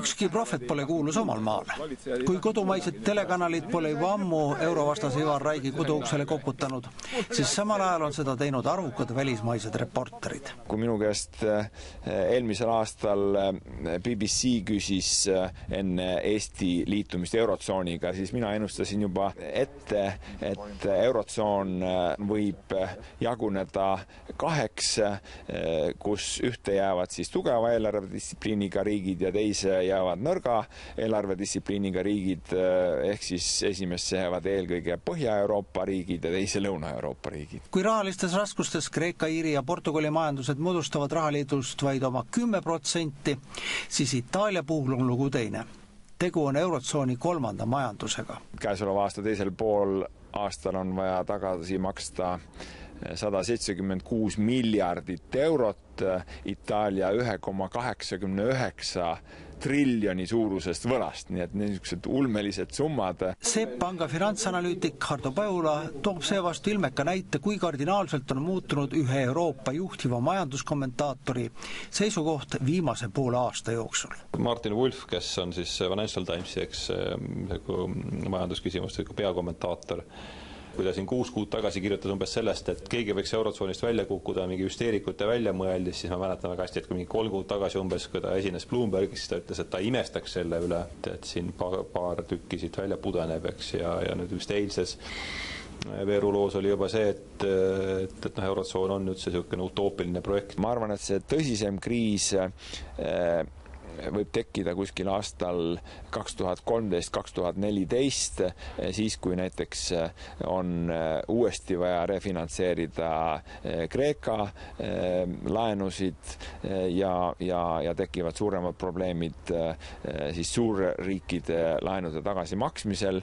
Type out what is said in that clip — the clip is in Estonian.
Ükski prohvet pole kuulus omal maal. Kui kodumaised telekanalid pole juba ammu eurovastase Ivar Raigi koduuksele koputanud, siis samal ajal on seda teinud arvukad välismaised reporterid. Kui minu käest eelmisel aastal BBC küsis enne Eesti liitumist eurotsooniga, siis mina ennustasin juba ette, et eurotsoon võib jaguneda kaheks, kus ühte jäävad siis tugeva eelarvedistsipliiniga riigid ja teise jäävad nõrga eelarvedistsipliiniga riigid, ehk siis esimesse jäävad eelkõige Põhja-Euroopa riigid ja teise Lõuna-Euroopa riigid. Kui rahalistes raskustes Kreeka, Iiri ja Portugali majandused moodustavad rahaliidust vaid oma 10%, siis Itaalia puhul on lugu teine. Tegu on eurotsooni 3. majandusega. Käesoleva aasta teisel pool aastal on vaja tagasi maksta 176 miljardit eurot, Itaalia 1,89 triljoni suurusest võlast, nii et niisugused ulmelised summad. SEB Panga finantsanalüütik Hardo Paula toob seevastu ilmeka näite, kui kardinaalselt on muutunud ühe Euroopa juhtiva majanduskommentaatori seisukoht viimase poole aasta jooksul. Martin Wolf, kes on siis Financial Timesi majandusküsimuste peakommentaator, kui ta siin 6 kuud tagasi kirjutas umbes sellest, et keegi võiks eurotsoonist välja kukkuda mingi hüsteerikute välja mõeldis, siis ma mäletan väga hästi, et kui mingi 3 kuud tagasi umbes, kui ta esines Bloombergis, siis ta ütles, et ta imestaks selle üle, et siin paar tükki siit välja pudeneb, eks, ja nüüd vist eilses veeruloos oli juba see, et eurotsoon on nüüd see niisugune utoopiline projekt. Ma arvan, et see tõsisem kriis võib tekkida kuskil aastal 2013-2014, siis kui näiteks on uuesti vaja refinantseerida Kreeka laenusid ja tekivad suuremad probleemid siis suurriikide laenude tagasimaksmisel.